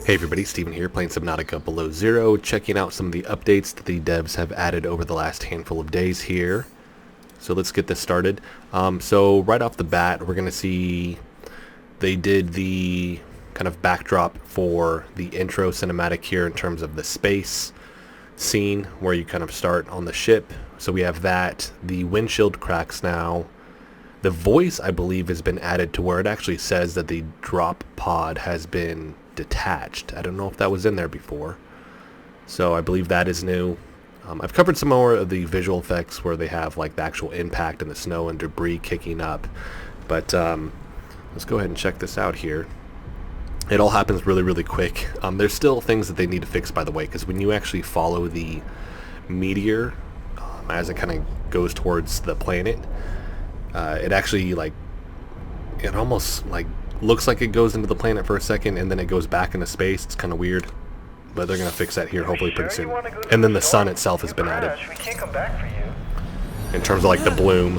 Hey everybody, Steven here, playing Subnautica Below Zero, checking out some of the updates that the devs have added over the last handful of days here. So let's get this started. So right off the bat, we're going to see they did the kind of backdrop for the intro cinematic here in terms of the space scene where you kind of start on the ship. So we have that. The windshield cracks now. The voice, I believe, has been added to where it actually says that the drop pod has been detached. I don't know if that was in there before. So I believe that is new. I've covered some more of the visual effects where they have like the actual impact and the snow and debris kicking up. But let's go ahead and check this out here. It all happens really, really quick. There's still things that they need to fix, by the way, because when you actually follow the meteor as it kind of goes towards the planet, it actually it almost looks like it goes into the planet for a second and then it goes back into space. It's kind of weird, but they're gonna fix that here hopefully pretty soon. And then the sun itself has been added. In terms of the bloom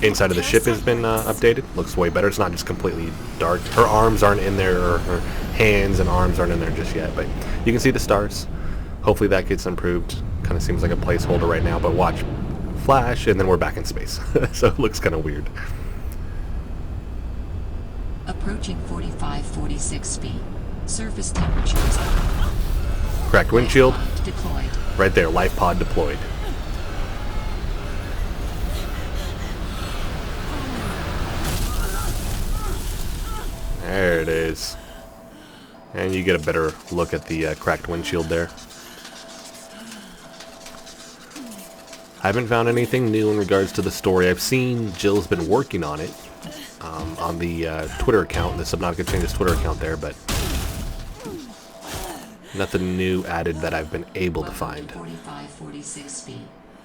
inside of the ship has been updated. Looks way better. It's not just completely dark. Her arms aren't in there, or her hands and arms aren't in there just yet, but you can see the stars. Hopefully that gets improved. Kind of seems like a placeholder right now, but watch. Flash, and then we're back in space. So it looks kind of weird. Approaching 45-46 feet. Surface temperatures. Cracked windshield. Deployed. Right there, life pod deployed. There it is. And you get a better look at the cracked windshield there. I haven't found anything new in regards to the story. I've seen Jill's been working on it on the Twitter account, the Subnautica Changes Twitter account there, but nothing new added that I've been able to find. 45-46 feet.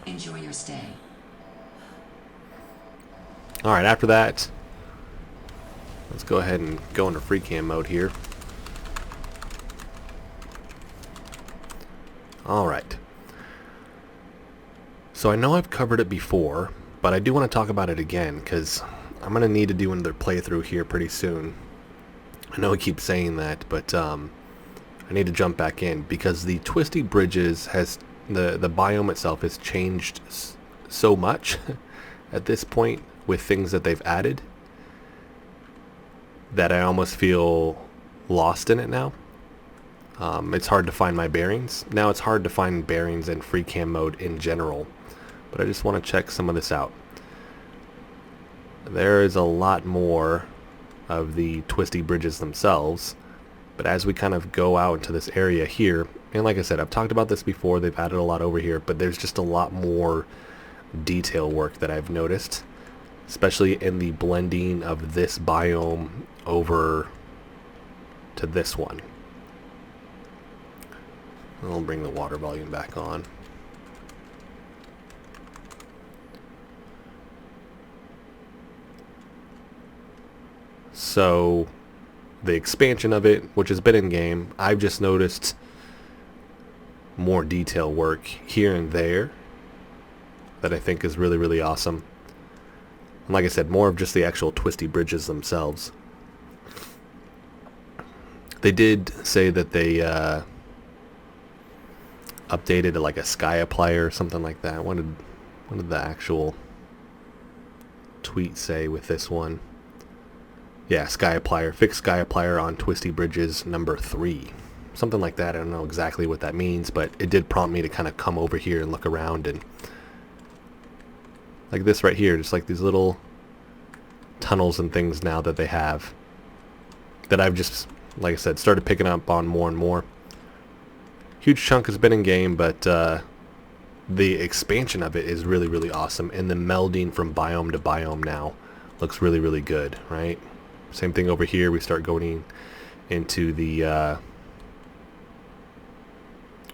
Enjoy your stay. Alright, after that, let's go ahead and go into free cam mode here. Alright. So I know I've covered it before, but I do want to talk about it again because I'm going to need to do another playthrough here pretty soon. I know I keep saying that, but I need to jump back in because the Twisty Bridges has, the biome itself has changed so much at this point with things that they've added that I almost feel lost in it now. It's hard to find my bearings. Now it's hard to find bearings in free cam mode in general. But I just want to check some of this out. There is a lot more of the Twisty Bridges themselves, but as we kind of go out into this area here, and like I said, I've talked about this before, they've added a lot over here, but there's just a lot more detail work that I've noticed, especially in the blending of this biome over to this one. I'll bring the water volume back on. So the expansion of it, which has been in game, I've just noticed more detail work here and there that I think is really, really awesome. And like I said, more of just the actual Twisty Bridges themselves. They did say that they updated like a sky applier or something like that. What did the actual tweet say with this one? Yeah, sky applier, fixed sky applier on Twisty Bridges number 3. Something like that. I don't know exactly what that means, but it did prompt me to kind of come over here and look around, and like this right here, just like these little tunnels and things now that they have that I've just, like I said, started picking up on more and more. Huge chunk has been in game, but the expansion of it is really, really awesome, and the melding from biome to biome now looks really, really good, right? Same thing over here. We start going into the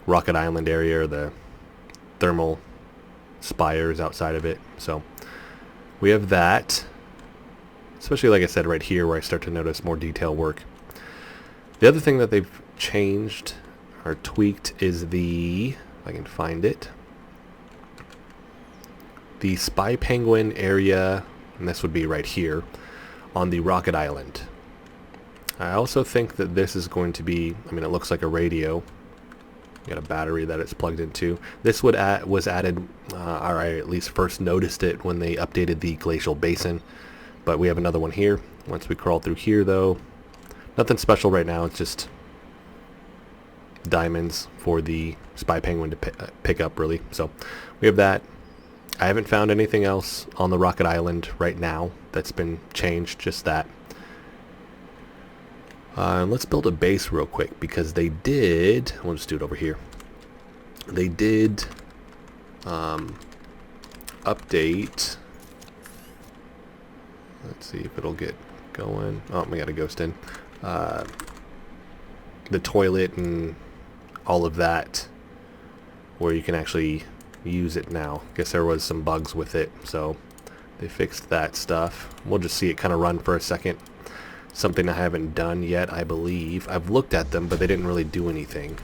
Rocket Island area, or the thermal spires outside of it. So we have that, especially like I said right here where I start to notice more detail work. The other thing that they've changed or tweaked is the, if I can find it, the Spy Penguin area, and this would be right here on the Rocket Island. I also think that this is going to be, I mean, it looks like a radio. Got a battery that it's plugged into. This was added, or I at least first noticed it when they updated the Glacial Basin. But we have another one here. Once we crawl through here, though, nothing special right now. It's just diamonds for the Spy Penguin to pick up, really. So we have that. I haven't found anything else on the Rocket Island right now that's been changed, just that. Let's build a base real quick, because they did, we'll just do it over here. They did update. Let's see if it'll get going. Oh, we got a ghost in. The toilet and all of that, where you can actually use it now. Guess there was some bugs with it, so they fixed that stuff. We'll just see it kind of run for a second. Something I haven't done yet, I believe. I've looked at them, but they didn't really do anything.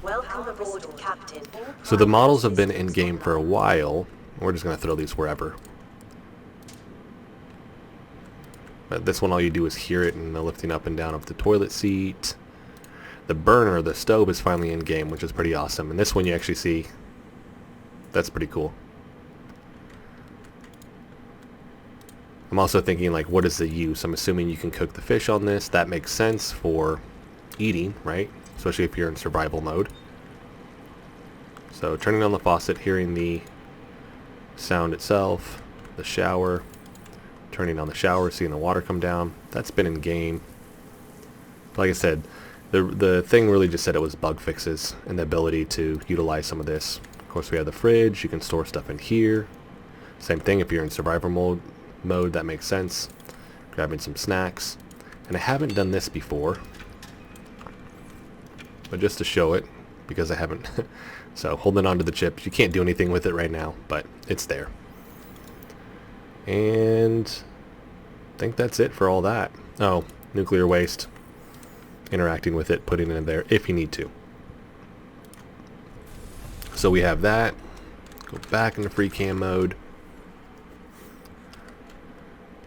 Welcome aboard, Captain. So the models have been in-game for a while. We're just going to throw these wherever. But this one, all you do is hear it and the lifting up and down of the toilet seat. The burner, the stove, is finally in-game, which is pretty awesome. And this one you actually see. That's pretty cool. I'm also thinking, like, what is the use? I'm assuming you can cook the fish on this. That makes sense for eating, right? Especially if you're in survival mode. So turning on the faucet, hearing the sound itself, the shower, turning on the shower, seeing the water come down. That's been in game. Like I said, the thing really just said it was bug fixes and the ability to utilize some of this. Of course, we have the fridge. You can store stuff in here. Same thing if you're in survival mode, that makes sense. Grabbing some snacks. And I haven't done this before, but just to show it, because I haven't. So holding on to the chips. You can't do anything with it right now, but it's there. And I think that's it for all that. Oh, nuclear waste. Interacting with it, putting it in there if you need to. So we have that. Go back into free cam mode.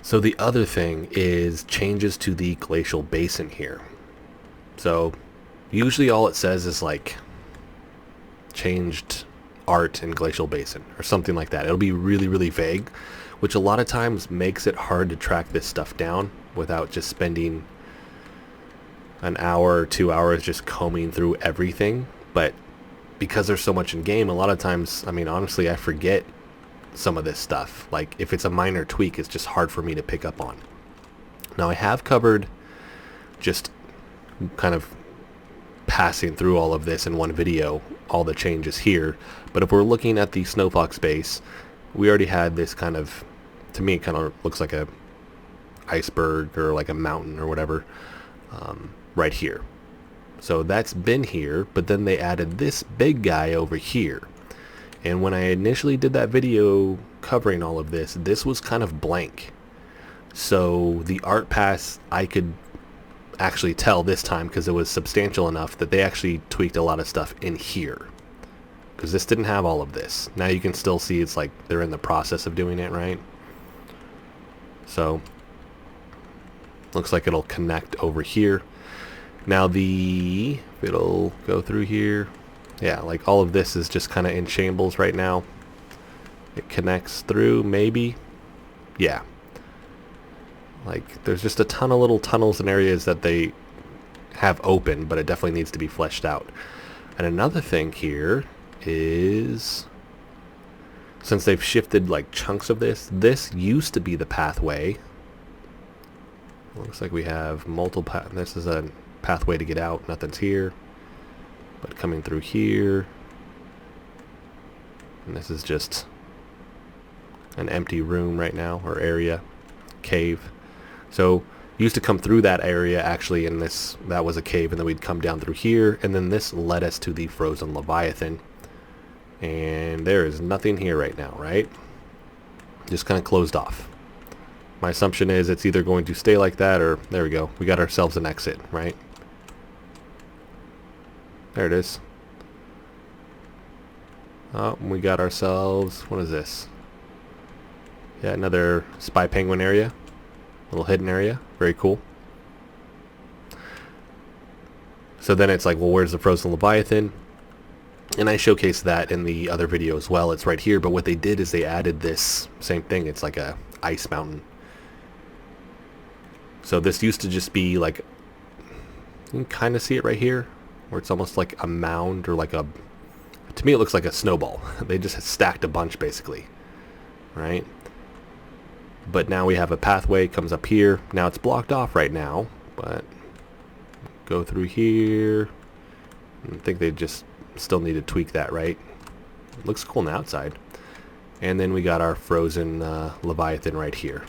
So the other thing is changes to the Glacial Basin here. So usually all it says is like changed art in Glacial Basin or something like that. It'll be really, really vague, which a lot of times makes it hard to track this stuff down without just spending an hour or 2 hours just combing through everything. But because there's so much in game, a lot of times, I mean, honestly, I forget some of this stuff. Like if it's a minor tweak, it's just hard for me to pick up on. Now I have covered just kind of passing through all of this in one video, all the changes here. But if we're looking at the Snowfox base, we already had this kind of, to me it kind of looks like a iceberg or like a mountain or whatever, right here. So that's been here, but then they added this big guy over here. And when I initially did that video covering all of this, this was kind of blank. So the art pass, I could actually tell this time because it was substantial enough that they actually tweaked a lot of stuff in here. Because this didn't have all of this. Now you can still see it's like they're in the process of doing it, right? So looks like it'll connect over here. Now it'll go through here. Yeah, like all of this is just kind of in shambles right now. It connects through, maybe. Yeah. Like there's just a ton of little tunnels and areas that they have open, but it definitely needs to be fleshed out. And another thing here is, since they've shifted like chunks of this used to be the pathway. Looks like we have multiple this is a pathway to get out. Nothing's here. But coming through here, and this is just an empty room right now, or area, cave. So used to come through that area actually, and that was a cave, and then we'd come down through here, and then this led us to the frozen Leviathan. And there is nothing here right now, right? Just kind of closed off. My assumption is it's either going to stay like that, or there we go. We got ourselves an exit, right? There it is. Oh, we got ourselves, what is this? Yeah, another Spy Penguin area. Little hidden area. Very cool. So then it's like, well, where's the frozen Leviathan? And I showcased that in the other video as well. It's right here. But what they did is they added this same thing. It's like a ice mountain. So this used to just be like, you can kind of see it right here, where it's almost like a mound or like a, to me it looks like a snowball. They just stacked a bunch basically, right? But now we have a pathway, comes up here. Now it's blocked off right now, but go through here. I think they just still need to tweak that, right? Looks cool on the outside. And then we got our frozen Leviathan right here.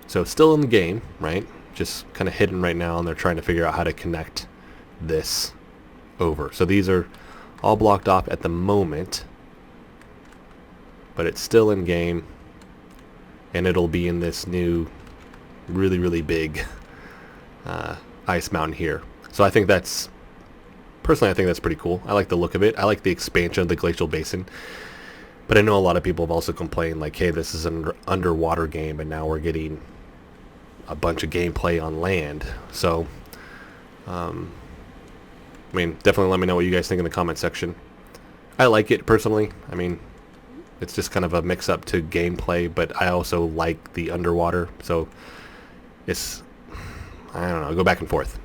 So still in the game, right? Just kind of hidden right now, and they're trying to figure out how to connect this over. So these are all blocked off at the moment, but it's still in game, and it'll be in this new really, really big ice mountain here. So I think that's, personally I think that's pretty cool. I like the look of it. I like the expansion of the Glacial Basin. But I know a lot of people have also complained like, hey, this is an underwater game and now we're getting a bunch of gameplay on land. So, I mean, definitely let me know what you guys think in the comment section. I like it personally. I mean, it's just kind of a mix-up to gameplay, but I also like the underwater. So, it's, I don't know, go back and forth.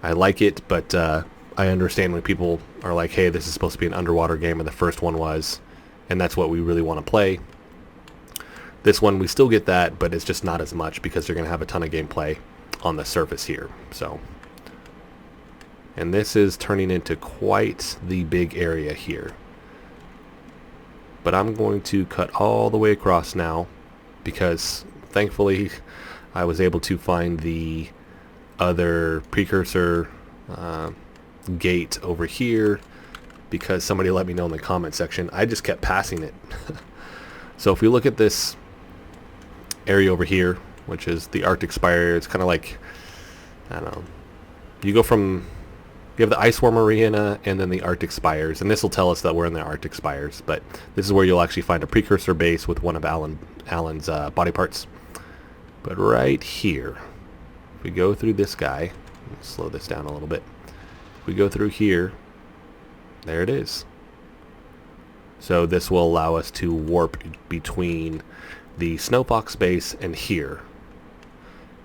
I like it, but I understand when people are like, hey, this is supposed to be an underwater game, and the first one was, and that's what we really want to play. This one, we still get that, but it's just not as much because they're going to have a ton of gameplay on the surface here. So, and this is turning into quite the big area here. But I'm going to cut all the way across now because thankfully I was able to find the other precursor gate over here because somebody let me know in the comment section. I just kept passing it. So if we look at this area over here, which is the Arctic Spire, it's kind of like, I don't know, you go from, you have the Ice Worm Arena and then the Arctic Spires, and this will tell us that we're in the Arctic Spires, but this is where you'll actually find a precursor base with one of Alan's body parts. But right here, if we go through this guy, slow this down a little bit, if we go through here, there it is. So this will allow us to warp between the Snowfox base and here.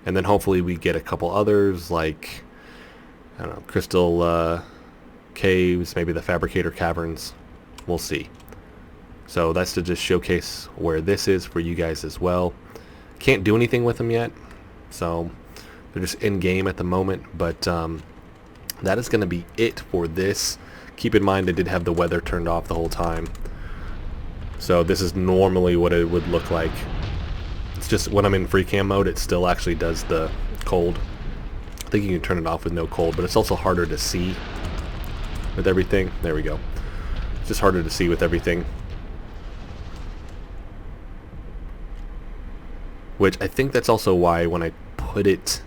And then hopefully we get a couple others like, I don't know, crystal caves, maybe the fabricator caverns. We'll see. So that's to just showcase where this is for you guys as well. Can't do anything with them yet, so they're just in game at the moment, but that is going to be it for this. Keep in mind I did have the weather turned off the whole time, so this is normally what it would look like. It's just when I'm in free cam mode, it still actually does the cold. I think you can turn it off with no cold, but it's also harder to see with everything. There we go. It's just harder to see with everything, which I think that's also why when I put it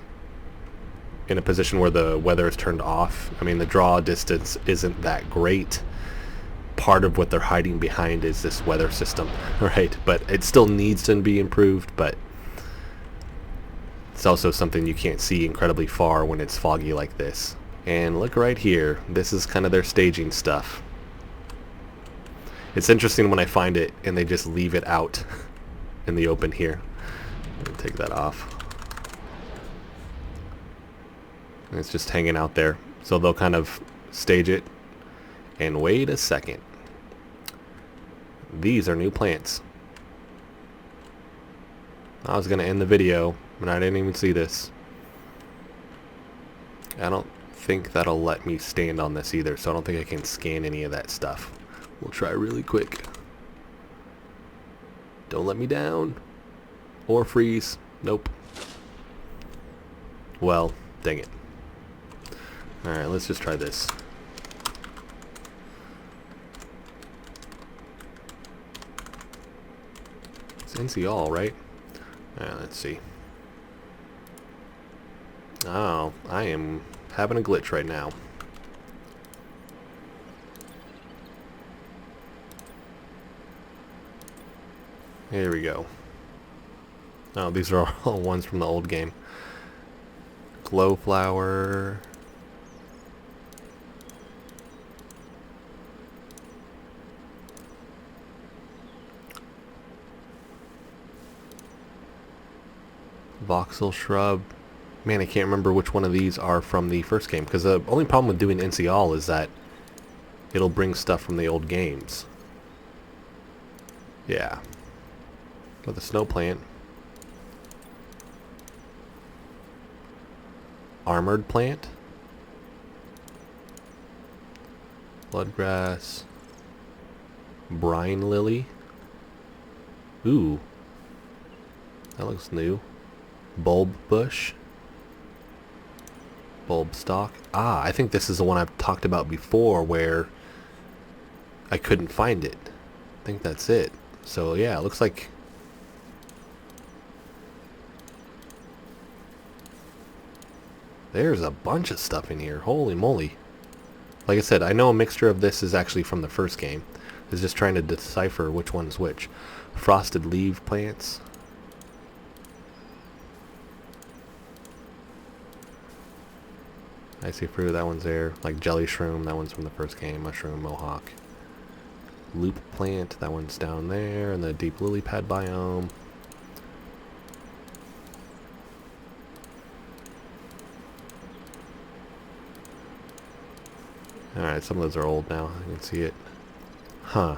in a position where the weather is turned off, I mean the draw distance isn't that great. Part of what they're hiding behind is this weather system, right? But it still needs to be improved, but it's also something you can't see incredibly far when it's foggy like this. And look right here, this is kind of their staging stuff. It's interesting when I find it and they just leave it out in the open here. Let me take that off. And it's just hanging out there. So they'll kind of stage it. And wait a second. These are new plants. I was going to end the video, and I didn't even see this. I don't think that'll let me stand on this either, so I don't think I can scan any of that stuff. We'll try really quick. Don't let me down. Or freeze. Nope. Well, dang it. Alright, let's just try this. It's NC all, right? Let's see. Oh, I am having a glitch right now. Here we go. Oh, these are all ones from the old game. Glowflower. Voxel shrub. Man, I can't remember which one of these are from the first game, because the only problem with doing NC All is that it'll bring stuff from the old games. Yeah. With a snow plant. Armored plant. Bloodgrass. Brine lily. Ooh. That looks new. Bulb bush. Bulb stalk. Ah, I think this is the one I've talked about before where I couldn't find it. I think that's it. So yeah, it looks like there's a bunch of stuff in here. Holy moly. Like I said, I know a mixture of this is actually from the first game. It's just trying to decipher which one's which. Frosted leaf plants. Icy fruit, that one's there. Like jelly shroom, that one's from the first game. Mushroom, mohawk. Loop plant, that one's down there. And the deep lily pad biome. Alright, some of those are old now. I can see it. Huh.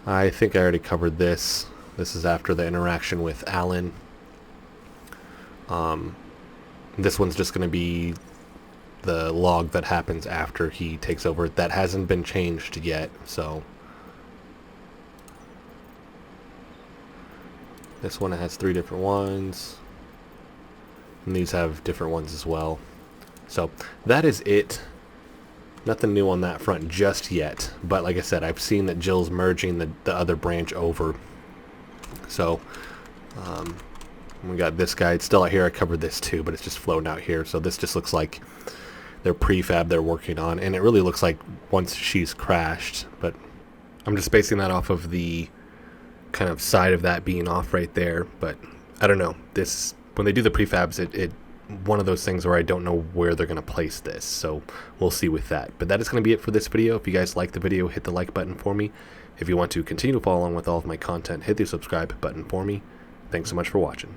I think I already covered this. This is after the interaction with Alan. This one's just going to be the log that happens after he takes over. That hasn't been changed yet, so. This one has 3 different ones. And these have different ones as well. So, that is it. Nothing new on that front just yet. But like I said, I've seen that Jill's merging the other branch over. So, we got this guy. It's still out here. I covered this too, but it's just floating out here. So this just looks like their prefab they're working on. And it really looks like once she's crashed. But I'm just basing that off of the kind of side of that being off right there. But I don't know. This, when they do the prefabs, it one of those things where I don't know where they're going to place this. So we'll see with that. But that is going to be it for this video. If you guys like the video, hit the like button for me. If you want to continue to follow along with all of my content, hit the subscribe button for me. Thanks so much for watching.